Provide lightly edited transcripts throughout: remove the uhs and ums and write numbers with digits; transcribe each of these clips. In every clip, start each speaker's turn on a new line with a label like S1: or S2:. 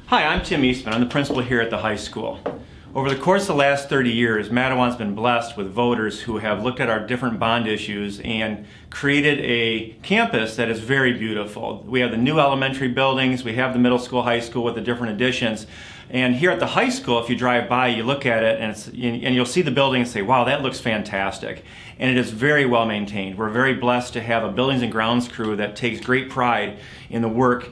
S1: Hi, I'm Tim Eastman. I'm the principal here at the high school. Over the course of the last 30 years, Mattawan's been blessed with voters who have looked at our different bond issues and created a campus that is very beautiful. We have the new elementary buildings, we have the middle school, high school with the different additions. And here at the high school, if you drive by, you look at it and you'll see the building and say, wow, that looks fantastic. And it is very well maintained. We're very blessed to have a buildings and grounds crew that takes great pride in the work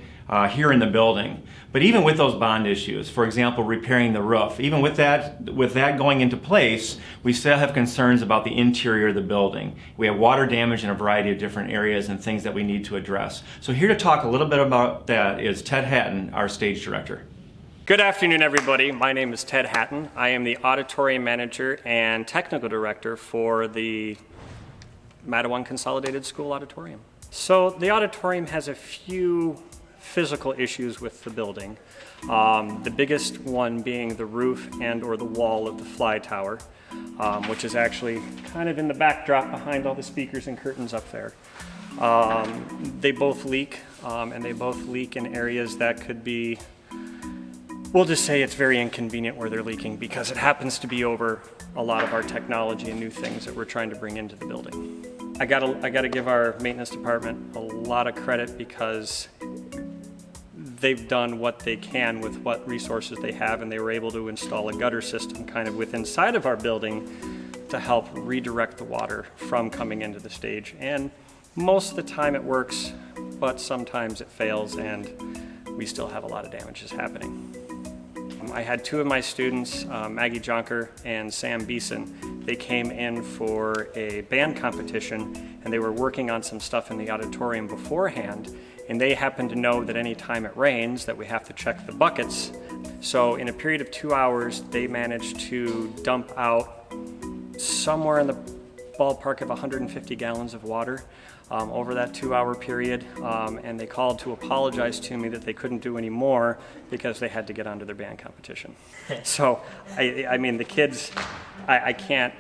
S1: here in the building. But even with those bond issues, for example, repairing the roof, even with that going into place, we still have concerns about the interior of the building. We have water damage in a variety of different areas and things that we need to address. So here to talk a little bit about that is Ted Hatton, our stage director.
S2: Good afternoon, everybody. My name is Ted Hatton. I am the auditorium manager and technical director for the Mattawan Consolidated School Auditorium. So the auditorium has a few physical issues with the building. The biggest one being the roof and or the wall of the fly tower, which is actually kind of in the backdrop behind all the speakers and curtains up there. They both leak, and they both leak in areas that could be, we'll just say it's very inconvenient where they're leaking because it happens to be over a lot of our technology and new things that we're trying to bring into the building. I gotta give our maintenance department a lot of credit because they've done what they can with what resources they have, and they were able to install a gutter system kind of within inside of our building to help redirect the water from coming into the stage. And most of the time it works, but sometimes it fails and we still have a lot of damages happening. I had two of my students, Maggie Jonker and Sam Beeson. They came in for a band competition and they were working on some stuff in the auditorium beforehand, and they happen to know that any time it rains that we have to check the buckets. So in a period of 2 hours, they managed to dump out somewhere in the ballpark of 150 gallons of water over that 2-hour period, and they called to apologize to me that they couldn't do any more because they had to get onto their band competition. So, I mean, the kids, I can't,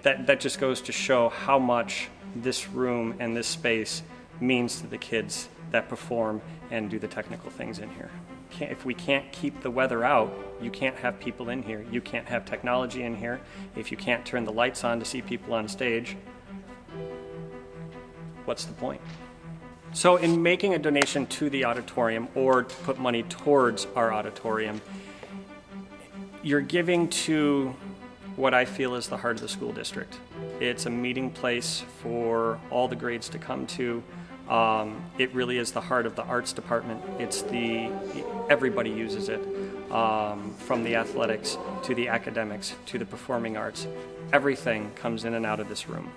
S2: that just goes to show how much this room and this space means to the kids that perform and do the technical things in here. If we can't keep the weather out, you can't have people in here. You can't have technology in here. If you can't turn the lights on to see people on stage, what's the point? So in making a donation to the auditorium or to put money towards our auditorium, you're giving to what I feel is the heart of the school district. It's a meeting place for all the grades to come to. It really is the heart of the arts department. Everybody uses it, from the athletics to the academics to the performing arts. Everything comes in and out of this room.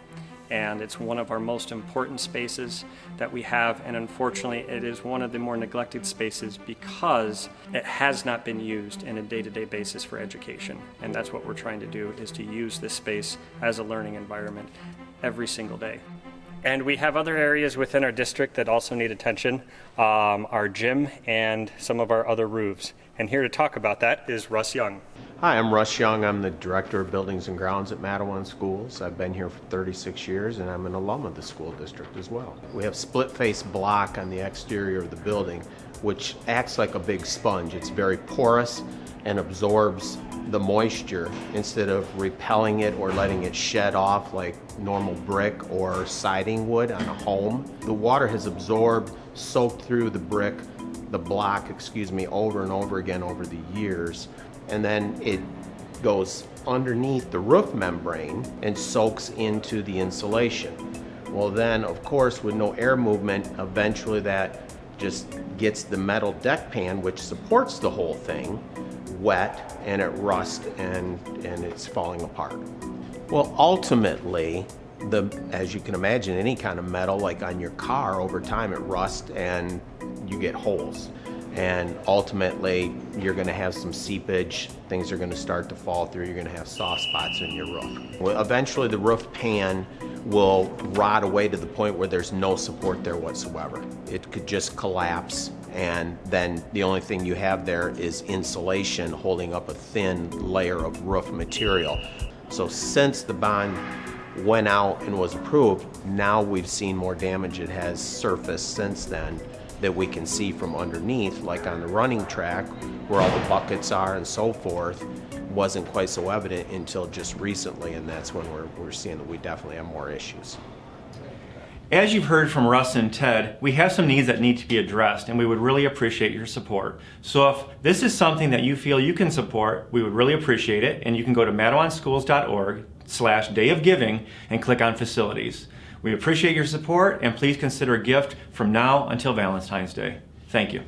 S2: And it's one of our most important spaces that we have, and unfortunately it is one of the more neglected spaces because it has not been used in a day-to-day basis for education. And that's what we're trying to do, is to use this space as a learning environment every single day. And we have other areas within our district that also need attention, our gym and some of our other roofs. And here to talk about that is Russ Young.
S3: Hi, I'm Russ Young. I'm the Director of Buildings and Grounds at Mattawan Schools. I've been here for 36 years and I'm an alum of the school district as well. We have split-face block on the exterior of the building, which acts like a big sponge. It's very porous and absorbs the moisture instead of repelling it or letting it shed off like normal brick or siding would on a home. The water has absorbed, soaked through the block, over and over again over the years, and then it goes underneath the roof membrane and soaks into the insulation. Well then, of course, with no air movement, eventually that just gets the metal deck pan, which supports the whole thing, wet, and it rusts and it's falling apart. Well, ultimately, as you can imagine, any kind of metal, like on your car, over time it rusts and you get holes. And ultimately, you're going to have some seepage, things are going to start to fall through, you're going to have soft spots in your roof. Well, eventually the roof pan will rot away to the point where there's no support there whatsoever. It could just collapse, and then the only thing you have there is insulation holding up a thin layer of roof material. So since the bond went out and was approved, now we've seen more damage. It has surfaced since then that we can see from underneath, like on the running track where all the buckets are and so forth, wasn't quite so evident until just recently, and that's when we're seeing that we definitely have more issues.
S1: As you've heard from Russ and Ted, we have some needs that need to be addressed, and we would really appreciate your support. So if this is something that you feel you can support, we would really appreciate it, and you can go to mattawanschools.org/dayofgiving and click on facilities. We appreciate your support, and please consider a gift from now until Valentine's Day. Thank you.